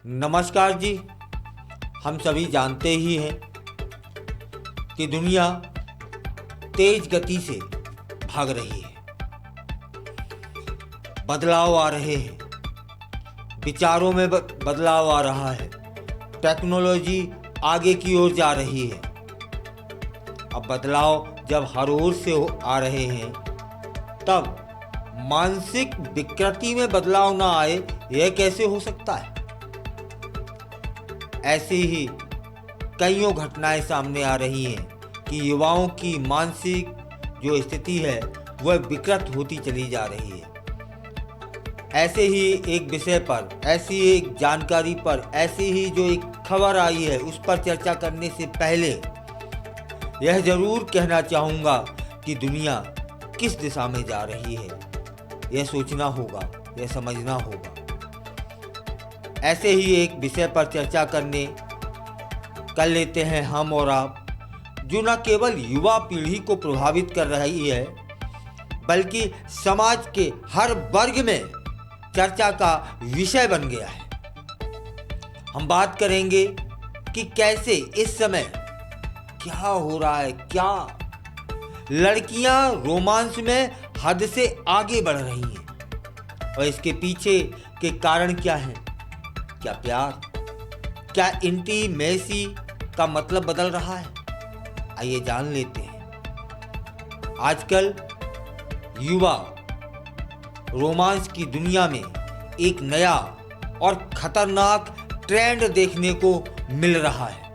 नमस्कार जी। हम सभी जानते ही हैं कि दुनिया तेज गति से भाग रही है। बदलाव आ रहे हैं, विचारों में बदलाव आ रहा है, टेक्नोलॉजी आगे की ओर जा रही है। अब बदलाव जब हर ओर से आ रहे हैं तब मानसिक विकृति में बदलाव ना आए, यह कैसे हो सकता है? ऐसी ही कईयों घटनाएं सामने आ रही हैं कि युवाओं की मानसिक जो स्थिति है वह विकृत होती चली जा रही है। ऐसे ही एक विषय पर, ऐसी एक जानकारी पर, ऐसी ही जो एक खबर आई है उस पर चर्चा करने से पहले यह जरूर कहना चाहूँगा कि दुनिया किस दिशा में जा रही है, यह सोचना होगा, यह समझना होगा। ऐसे ही एक विषय पर चर्चा कर लेते हैं हम और आप, जो न केवल युवा पीढ़ी को प्रभावित कर रही है बल्कि समाज के हर वर्ग में चर्चा का विषय बन गया है। हम बात करेंगे कि कैसे इस समय क्या हो रहा है, क्या लड़कियां रोमांस में हद से आगे बढ़ रही हैं और इसके पीछे के कारण क्या हैं। क्या प्यार, क्या इंटीमेसी का मतलब बदल रहा है? आइए जान लेते हैं। आजकल युवा रोमांस की दुनिया में एक नया और खतरनाक ट्रेंड देखने को मिल रहा है।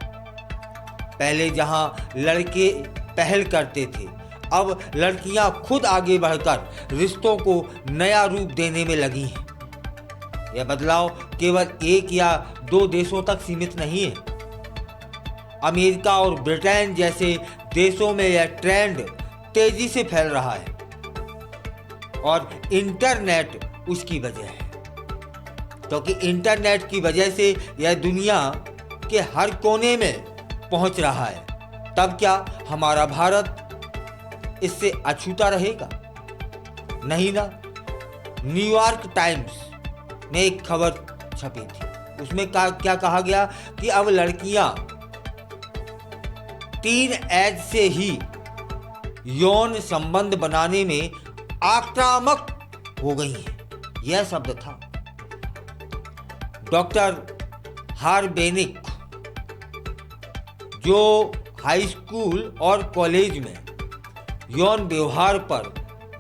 पहले जहां लड़के पहल करते थे, अब लड़कियां खुद आगे बढ़कर रिश्तों को नया रूप देने में लगी हैं। यह बदलाव केवल एक या दो देशों तक सीमित नहीं है। अमेरिका और ब्रिटेन जैसे देशों में यह ट्रेंड तेजी से फैल रहा है और इंटरनेट उसकी वजह है, क्योंकि इंटरनेट की वजह से यह दुनिया के हर कोने में पहुंच रहा है। तब क्या हमारा भारत इससे अछूता रहेगा? नहीं ना। न्यूयॉर्क टाइम्स में एक खबर छपी थी, उसमें क्या कहा गया कि अब लड़कियां टीन एज से ही यौन संबंध बनाने में आक्रामक हो गई हैं। यह शब्द था। डॉक्टर हार्बेनिक, जो हाई स्कूल और कॉलेज में यौन व्यवहार पर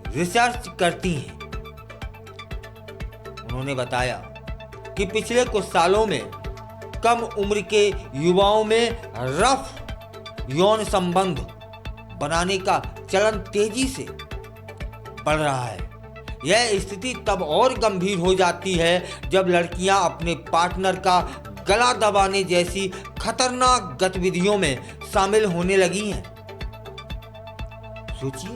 रिसर्च करती हैं, उन्होंने बताया कि पिछले कुछ सालों में कम उम्र के युवाओं में रफ यौन संबंध बनाने का चलन तेजी से बढ़ रहा है। यह स्थिति तब और गंभीर हो जाती है जब लड़कियां अपने पार्टनर का गला दबाने जैसी खतरनाक गतिविधियों में शामिल होने लगी हैं। सोचिए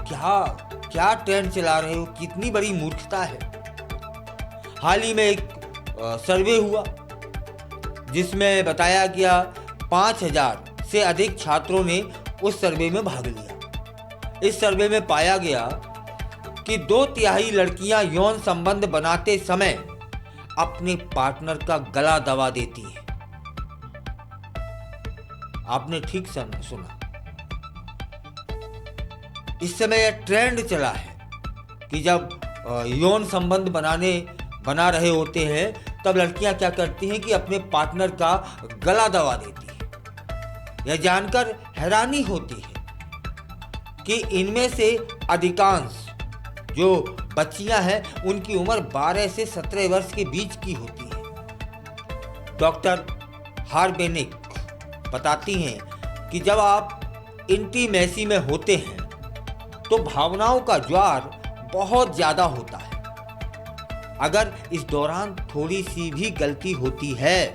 क्या ट्रेंड चला रहे हो, कितनी बड़ी मूर्खता है। हाल ही में एक सर्वे हुआ जिसमें बताया गया 5000 से अधिक छात्रों ने उस सर्वे में भाग लिया। इस सर्वे में पाया गया कि 2/3 लड़कियां यौन संबंध बनाते समय अपने पार्टनर का गला दबा देती हैं। आपने ठीक सुना। इस समय यह ट्रेंड चला है कि जब यौन संबंध बना रहे होते हैं तब लड़कियां क्या करती हैं कि अपने पार्टनर का गला दबा देती हैं। यह जानकर हैरानी होती है कि इनमें से अधिकांश जो बच्चियां हैं उनकी उम्र 12 से 17 वर्ष के बीच की होती है। डॉक्टर हार्बेनिक बताती हैं कि जब आप इंटीमेसी में होते हैं तो भावनाओं का ज्वार बहुत ज़्यादा होता है। अगर इस दौरान थोड़ी सी भी गलती होती है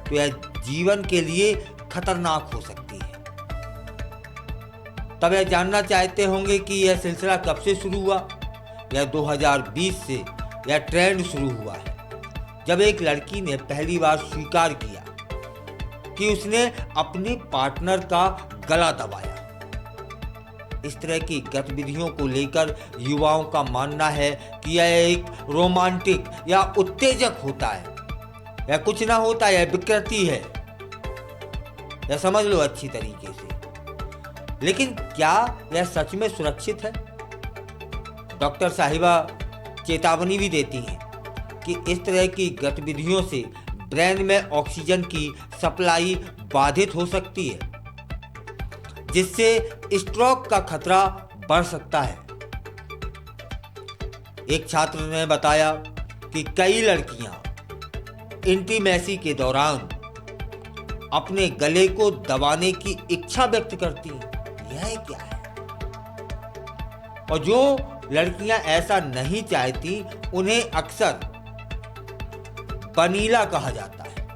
तो यह जीवन के लिए खतरनाक हो सकती है। तब यह जानना चाहते होंगे कि यह सिलसिला कब से शुरू हुआ। यह 2020 से यह ट्रेंड शुरू हुआ है, जब एक लड़की ने पहली बार स्वीकार किया कि उसने अपने पार्टनर का गला दबाया। इस तरह की गतिविधियों को लेकर युवाओं का मानना है कि यह एक रोमांटिक या उत्तेजक होता है यह कुछ ना होता, यह विकृति है, यह समझ लो अच्छी तरीके से। लेकिन क्या यह सच में सुरक्षित है? डॉक्टर साहिबा चेतावनी भी देती हैं कि इस तरह की गतिविधियों से ब्रेन में ऑक्सीजन की सप्लाई बाधित हो सकती है, जिससे स्ट्रोक का खतरा बढ़ सकता है। एक छात्र ने बताया कि कई लड़कियां इंटीमेसी के दौरान अपने गले को दबाने की इच्छा व्यक्त करती हैं। यह क्या है? और जो लड़कियां ऐसा नहीं चाहती उन्हें अक्सर वनीला कहा जाता है,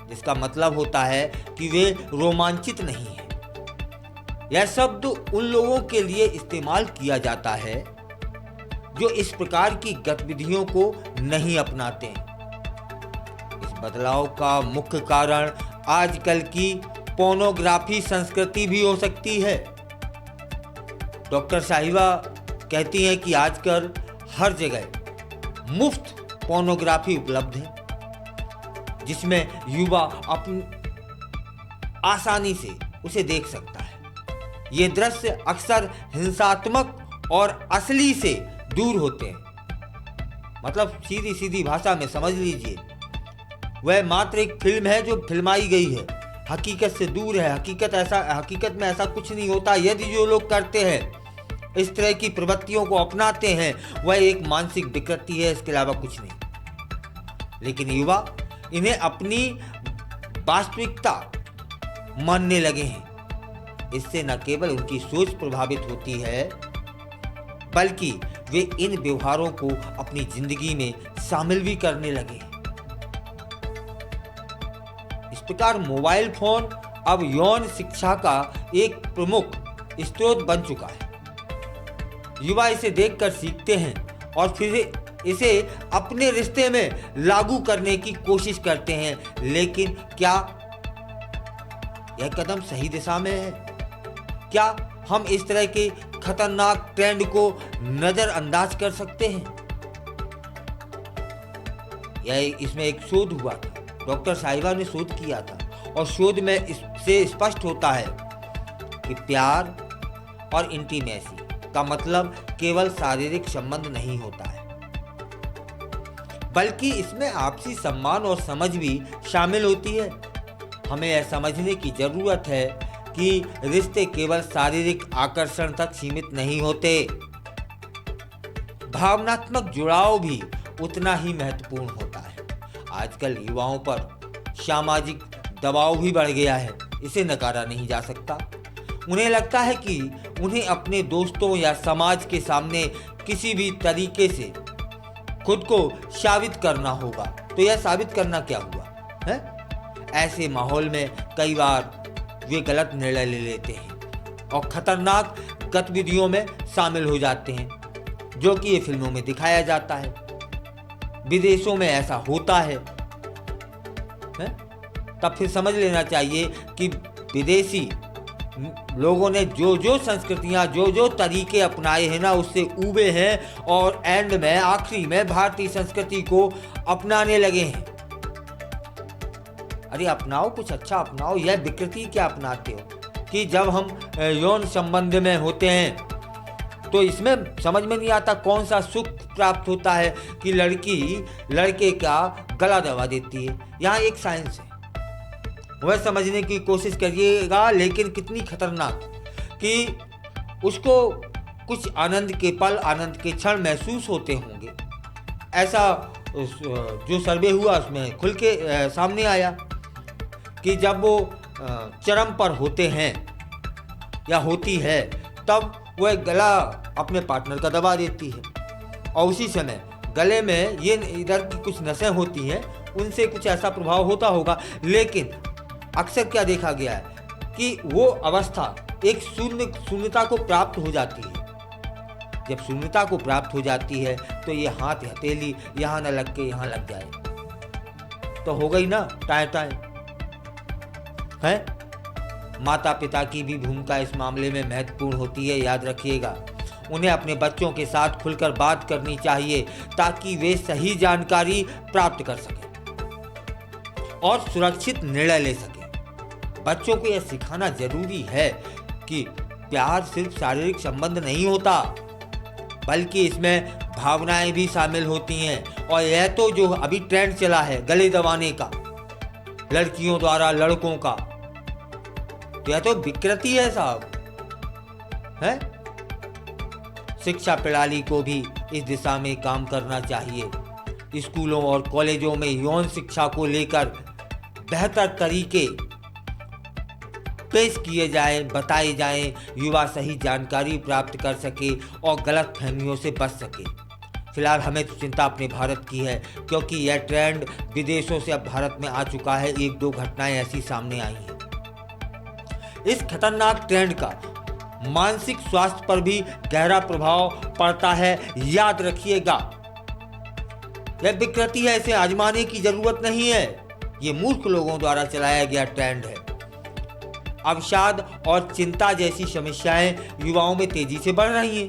जिसका मतलब होता है कि वे रोमांचित नहीं हैं। यह शब्द उन लोगों के लिए इस्तेमाल किया जाता है जो इस प्रकार की गतिविधियों को नहीं अपनाते हैं। इस बदलाव का मुख्य कारण आजकल की पोर्नोग्राफी संस्कृति भी हो सकती है। डॉक्टर साहिबा कहती हैं कि आजकल हर जगह मुफ्त पोर्नोग्राफी उपलब्ध है, जिसमें युवा अपनी आसानी से उसे देख सकता है। ये दृश्य अक्सर हिंसात्मक और असली से दूर होते हैं। मतलब सीधी सीधी भाषा में समझ लीजिए, वह मात्र एक फिल्म है जो फिल्माई गई है, हकीकत से दूर है। हकीकत में ऐसा कुछ नहीं होता। यदि जो लोग करते हैं, इस तरह की प्रवृत्तियों को अपनाते हैं, वह एक मानसिक विकृति है, इसके अलावा कुछ नहीं। लेकिन युवा इन्हें अपनी वास्तविकता मानने लगे हैं। इससे न केवल उनकी सोच प्रभावित होती है, बल्कि वे इन व्यवहारों को अपनी जिंदगी में शामिल भी करने लगे हैं। इस प्रकार मोबाइल फोन अब यौन शिक्षा का एक प्रमुख स्रोत बन चुका है। युवा इसे देखकर सीखते हैं और फिर इसे अपने रिश्ते में लागू करने की कोशिश करते हैं। लेकिन क्या यह कदम सही दिशा में है? क्या हम इस तरह के खतरनाक ट्रेंड को नजरअंदाज कर सकते हैं? इसमें एक शोध हुआ था, डॉक्टर साहिबा ने शोध किया था, और शोध में इससे स्पष्ट होता है कि प्यार और इंटीमेसी का मतलब केवल शारीरिक संबंध नहीं होता है, बल्कि इसमें आपसी सम्मान और समझ भी शामिल होती है। हमें यह समझने की जरूरत है कि रिश्ते केवल शारीरिक आकर्षण तक सीमित नहीं होते। भावनात्मक जुड़ाव भी उतना ही महत्वपूर्ण होता है। आजकल युवाओं पर सामाजिक दबाव भी बढ़ गया है, इसे नकारा नहीं जा सकता। उन्हें लगता है कि उन्हें अपने दोस्तों या समाज के सामने किसी भी तरीके से खुद को साबित करना होगा। तो यह साबित करना क्या हुआ है? ऐसे माहौल में कई बार वे गलत निर्णय ले लेते हैं और खतरनाक गतिविधियों में शामिल हो जाते हैं, जो कि ये फिल्मों में दिखाया जाता है। विदेशों में ऐसा होता है? तब फिर समझ लेना चाहिए कि विदेशी लोगों ने जो जो संस्कृतियां, जो जो तरीके अपनाए हैं ना, उससे ऊबे हैं और एंड में, आखिरी में भारतीय संस्कृति को अपनाने लगे हैं। अरे अपनाओ, कुछ अच्छा अपनाओ। यह विकृति क्या अपनाते हो कि जब हम यौन संबंध में होते हैं तो इसमें समझ में नहीं आता कौन सा सुख प्राप्त होता है कि लड़की लड़के का गला दबा देती है। यहाँ एक साइंस है, वह समझने की कोशिश करिएगा, लेकिन कितनी खतरनाक कि उसको कुछ आनंद के पल, आनंद के क्षण महसूस होते होंगे। ऐसा जो सर्वे हुआ उसमें खुल के सामने आया कि जब वो चरम पर होते हैं या होती है, तब वह गला अपने पार्टनर का दबा देती है, और उसी समय गले में ये इधर की कुछ नसें होती हैं, उनसे कुछ ऐसा प्रभाव होता होगा। लेकिन अक्सर क्या देखा गया है कि वो अवस्था एक शून्यता को प्राप्त हो जाती है। जब शून्यता को प्राप्त हो जाती है तो ये हाथ हथेली यहाँ न लग के यहाँ लग जाए तो हो गई ना टाए टाए है। माता पिता की भी भूमिका इस मामले में महत्वपूर्ण होती है, याद रखिएगा। उन्हें अपने बच्चों के साथ खुलकर बात करनी चाहिए ताकि वे सही जानकारी प्राप्त कर सकें। और सुरक्षित निर्णय ले सके। बच्चों को यह सिखाना जरूरी है कि प्यार सिर्फ शारीरिक संबंध नहीं होता, बल्कि इसमें भावनाएं भी शामिल होती हैं। और यह तो जो अभी ट्रेंड चला है गले दबाने का लड़कियों द्वारा लड़कों का, तो यह तो विकृति है साहब, है। शिक्षा प्रणाली को भी इस दिशा में काम करना चाहिए। स्कूलों और कॉलेजों में यौन शिक्षा को लेकर बेहतर तरीके पेश किए जाएं, बताए जाएं, युवा सही जानकारी प्राप्त कर सके और गलत फहमियों से बच सके। फिलहाल हमें तो चिंता अपने भारत की है, क्योंकि यह ट्रेंड विदेशों से अब भारत में आ चुका है। 1-2 घटनाएं ऐसी सामने आई हैं। इस खतरनाक ट्रेंड का मानसिक स्वास्थ्य पर भी गहरा प्रभाव पड़ता है। याद रखिएगा, यह विकृति है, इसे आजमाने की जरूरत नहीं है। ये मूर्ख लोगों द्वारा चलाया गया ट्रेंड है। अवसाद और चिंता जैसी समस्याएं युवाओं में तेजी से बढ़ रही हैं,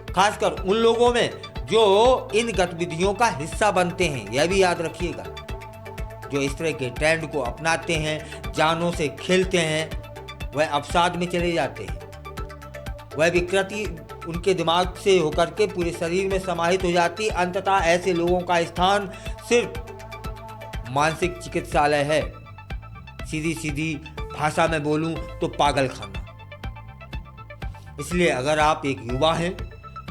खासकर उन लोगों में जो इन गतिविधियों का हिस्सा बनते हैं। यह भी याद रखिएगा, जो इस तरह के ट्रेंड को अपनाते हैं, जानों से खेलते हैं, वह अवसाद में चले जाते हैं। वह विकृति उनके दिमाग से होकर के पूरे शरीर में समाहित हो जाती। अंततः ऐसे लोगों का स्थान सिर्फ मानसिक चिकित्सालय है। सीधी भाषा में बोलूं तो पागल खाना। इसलिए अगर आप एक युवा हैं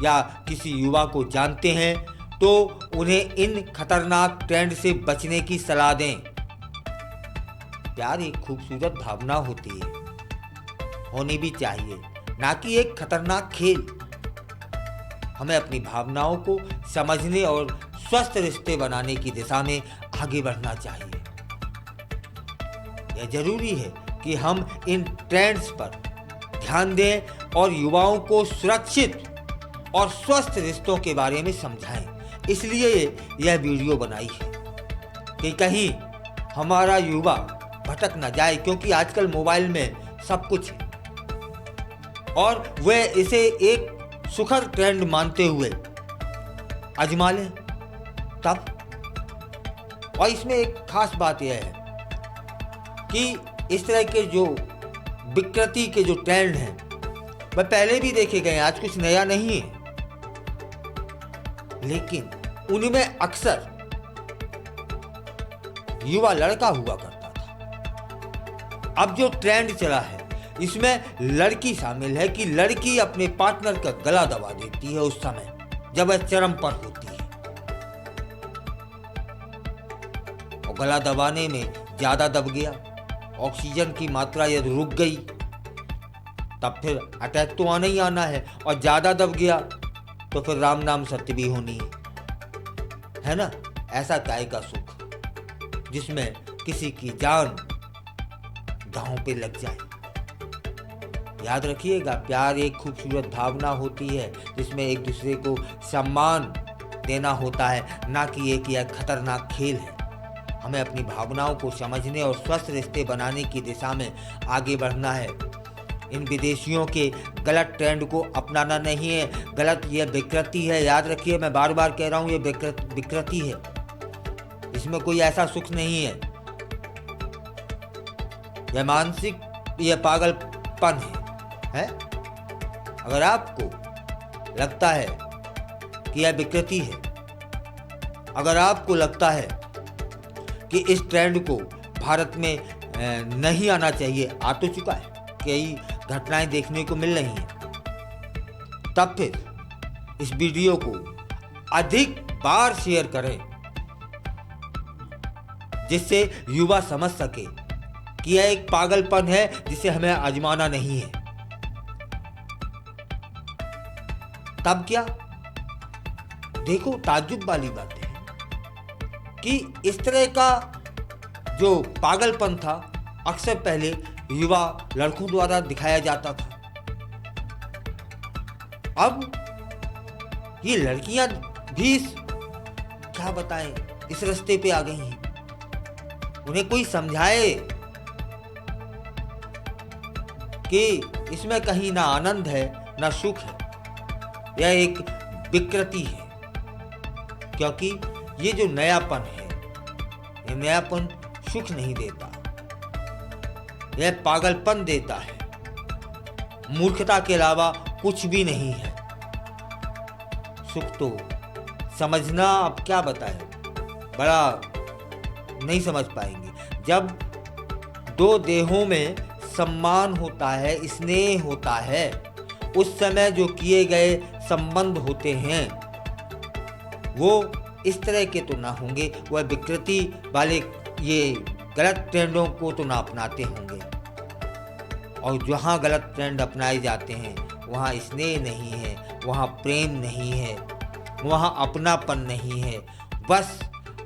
या किसी युवा को जानते हैं तो उन्हें इन खतरनाक ट्रेंड से बचने की सलाह दें। प्यार एक खूबसूरत भावना होती है, होनी भी चाहिए, ना कि एक खतरनाक खेल। हमें अपनी भावनाओं को समझने और स्वस्थ रिश्ते बनाने की दिशा में आगे बढ़ना चाहिए। यह जरूरी है कि हम इन ट्रेंड्स पर ध्यान दें और युवाओं को सुरक्षित और स्वस्थ रिश्तों के बारे में समझाएं। इसलिए यह वीडियो बनाई है कि कहीं हमारा युवा भटक न जाए, क्योंकि आजकल मोबाइल में सब कुछ है और वे इसे एक सुखद ट्रेंड मानते हुए आजमा लें तब। और इसमें एक खास बात यह है कि इस तरह के जो विकृति के जो ट्रेंड हैं वह पहले भी देखे गए हैं, आज कुछ नया नहीं है। लेकिन उनमें अक्सर युवा लड़का हुआ करता था। अब जो ट्रेंड चला है इसमें लड़की शामिल है कि लड़की अपने पार्टनर का गला दबा देती है उस समय जब वह चरम पर होती है, और गला दबाने में ज्यादा दब गया, ऑक्सीजन की मात्रा यदि रुक गई तब फिर अटैक तो आना ही आना है, और ज्यादा दब गया तो फिर राम नाम सत्य भी होनी है ना। ऐसा काय का सुख जिसमें किसी की जान दांव पे लग जाए। याद रखिएगा, प्यार एक खूबसूरत भावना होती है जिसमें एक दूसरे को सम्मान देना होता है, ना कि एक यह खतरनाक खेल है। हमें अपनी भावनाओं को समझने और स्वस्थ रिश्ते बनाने की दिशा में आगे बढ़ना है। इन विदेशियों के गलत ट्रेंड को अपनाना नहीं है। गलत यह विकृति है, याद रखिए, मैं बार बार कह रहा हूँ, ये विकृति है, इसमें कोई ऐसा सुख नहीं है। यह मानसिक, यह पागलपन है। अगर आपको लगता है कि यह विकृति है, अगर आपको लगता है कि इस ट्रेंड को भारत में नहीं आना चाहिए, आ तो चुका है, कई घटनाएं देखने को मिल रही हैं, तब फिर इस वीडियो को अधिक बार शेयर करें जिससे युवा समझ सके कि यह एक पागलपन है जिसे हमें आजमाना नहीं है। तब क्या, देखो ताज्जुब वाली बात है कि इस तरह का जो पागलपन था अक्सर पहले युवा लड़कों द्वारा दिखाया जाता था। अब ये लड़कियां भी क्या बताएं इस रास्ते पे आ गई हैं। उन्हें कोई समझाए कि इसमें कहीं ना आनंद है ना सुख है, यह एक विकृति है। क्योंकि ये जो नयापन है, ये नयापन सुख नहीं देता, यह पागलपन देता है, मूर्खता के अलावा कुछ भी नहीं है। सुख तो समझना अब क्या बताएं, बड़ा नहीं समझ पाएंगे। जब दो देहों में सम्मान होता है, स्नेह होता है, उस समय जो किए गए संबंध होते हैं वो इस तरह के तो ना होंगे, वह विकृति वाले ये गलत ट्रेंडों को तो ना अपनाते होंगे। और जहाँ गलत ट्रेंड अपनाए जाते हैं वहाँ स्नेह नहीं है, वहाँ प्रेम नहीं है, वहाँ अपनापन नहीं है। बस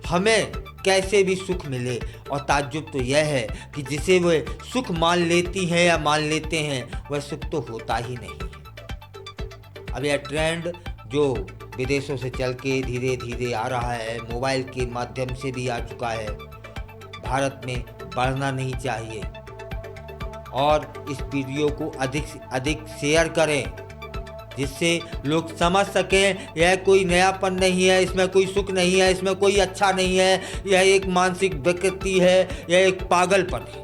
हमें कैसे भी सुख मिले, और ताज्जुब तो यह है कि जिसे वे सुख मान लेती हैं या मान लेते हैं वह सुख तो होता ही नहीं है। अब यह ट्रेंड जो विदेशों से चल के धीरे धीरे आ रहा है, मोबाइल के माध्यम से भी आ चुका है, भारत में बढ़ना नहीं चाहिए। और इस वीडियो को अधिक से अधिक शेयर करें जिससे लोग समझ सकें यह कोई नयापन नहीं है, इसमें कोई सुख नहीं है, इसमें कोई अच्छा नहीं है, यह एक मानसिक विकृति है, यह एक पागलपन है।